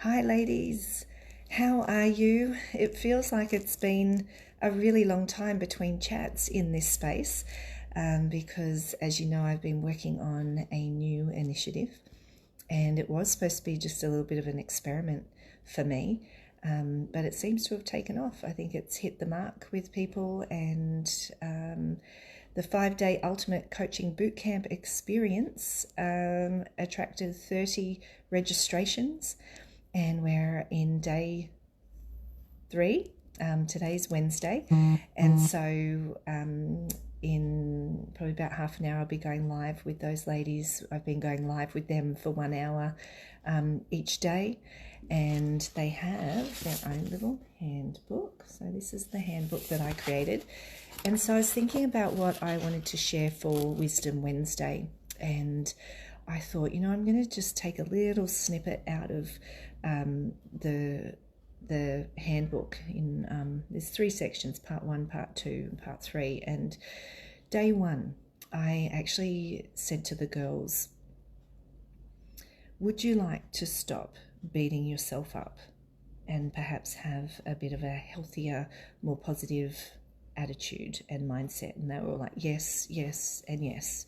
Hi, ladies. How are you? It feels like it's been a really long time between chats in this space because, as you know, I've been working on a new initiative and it was supposed to be just a little bit of an experiment for me, but it seems to have taken off. I think it's hit the mark with people, and the 5-day Ultimate Coaching Bootcamp experience attracted 30 registrations, and we're in day 3. Today's Wednesday, and so in probably about half an hour I'll be going live with those ladies. I've been going live with them for 1 hour each day, and they have their own little handbook. So this is the handbook that I created, and so I was thinking about what I wanted to share for Wisdom Wednesday, and I thought, I'm going to just take a little snippet out of the handbook. There's 3 sections: part 1, part 2, and part 3. And day 1, I actually said to the girls, would you like to stop beating yourself up and perhaps have a bit of a healthier, more positive attitude and mindset? And they were all like, yes, yes, and yes.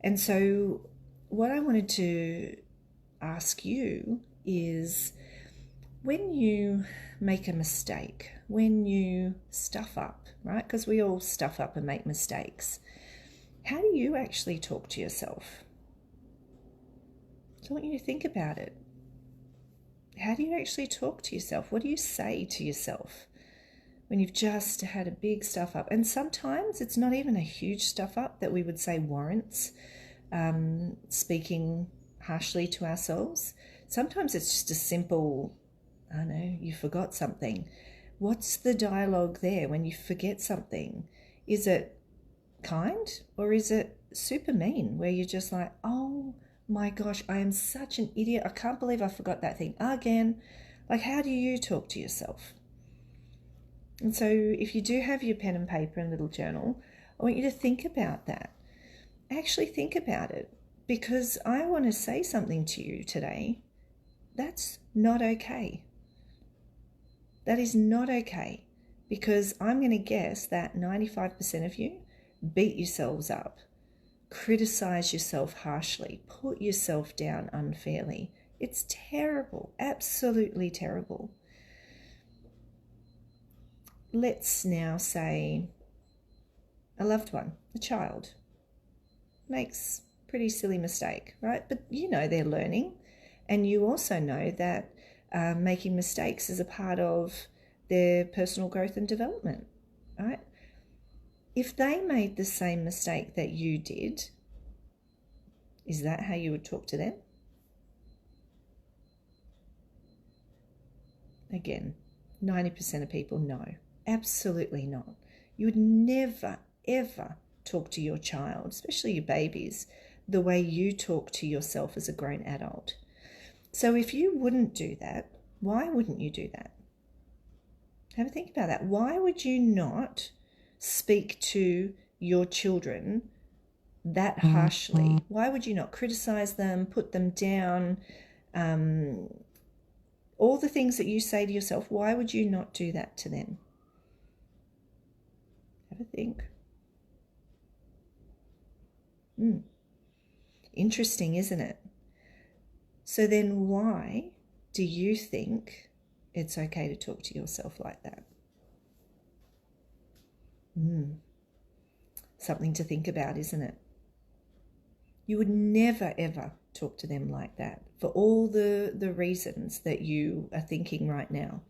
And so what I wanted to ask you is, when you make a mistake, when you stuff up, right? Because we all stuff up and make mistakes. How do you actually talk to yourself? So I want you to think about it. How do you actually talk to yourself? What do you say to yourself when you've just had a big stuff up? And sometimes it's not even a huge stuff up that we would say warrants speaking harshly to ourselves. Sometimes it's just a simple, I don't know, you forgot something. What's the dialogue there when you forget something? Is it kind, or is it super mean, where you're just like, oh my gosh, I am such an idiot. I can't believe I forgot that thing again. Like, how do you talk to yourself? And so if you do have your pen and paper and little journal, I want you to think about that. Actually think about it, because I want to say something to you today. That's not okay. That is not okay, because I'm going to guess that 95% of you beat yourselves up, criticize yourself harshly, put yourself down unfairly. It's terrible, absolutely terrible. Let's now say a loved one, a child, makes a pretty silly mistake, right? But they're learning, and you also know that making mistakes is a part of their personal growth and development, right? If they made the same mistake that you did, is that how you would talk to them? Again, 90% of people, no, absolutely not. You would never, ever talk to your child, especially your babies, the way you talk to yourself as a grown adult. So if you wouldn't do that, why wouldn't you do that? Have a think about that. Why would you not speak to your children that harshly? Why would you not criticize them, put them down, all the things that you say to yourself? Why would you not do that to them? Have a think. Interesting, isn't it? So then why do you think it's okay to talk to yourself like that? Something to think about, isn't it? You would never, ever talk to them like that for all the reasons that you are thinking right now.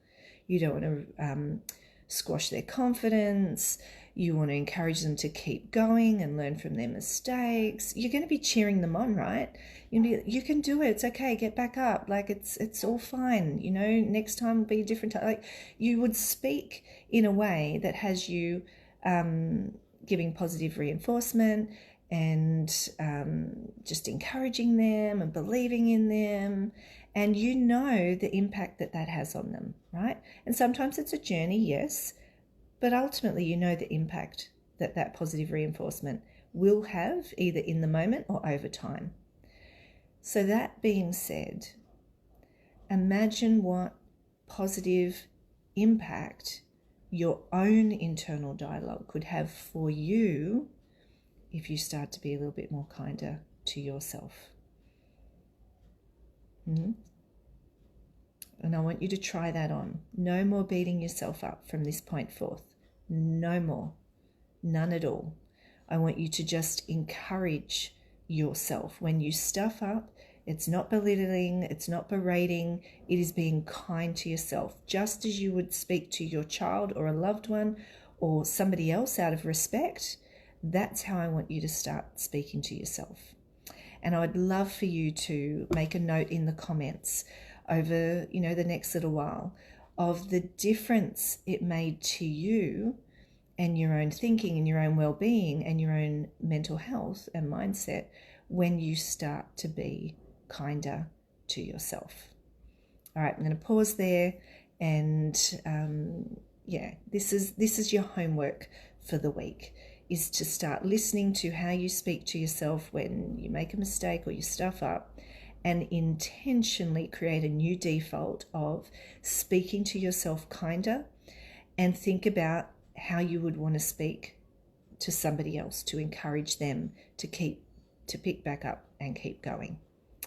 You don't want to squash their confidence. You want to encourage them to keep going and learn from their mistakes. You're going to be cheering them on, right? You can do it. It's okay. Get back up. Like, it's all fine. Next time will be a different time. Like, you would speak in a way that has you giving positive reinforcement and just encouraging them and believing in them. And the impact that has on them, right? And sometimes it's a journey, yes, but ultimately the impact that positive reinforcement will have, either in the moment or over time. So that being said, Imagine what positive impact your own internal dialogue could have for you if you start to be a little bit more kinder to yourself. And I want you to try that on. No more beating yourself up from this point forth. No more. None at all. I want you to just encourage yourself. When you stuff up, it's not belittling, it's not berating, it is being kind to yourself, just as you would speak to your child or a loved one or somebody else out of respect. That's how I want you to start speaking to yourself. And I would love for you to make a note in the comments over, the next little while of the difference it made to you and your own thinking and your own well-being and your own mental health and mindset when you start to be kinder to yourself. All right, I'm going to pause there, and this is your homework for the week, is to start listening to how you speak to yourself when you make a mistake or you stuff up, and intentionally create a new default of speaking to yourself kinder, and think about how you would want to speak to somebody else to encourage them to pick back up and keep going.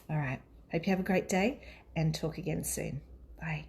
All right. Hope you have a great day and talk again soon. Bye.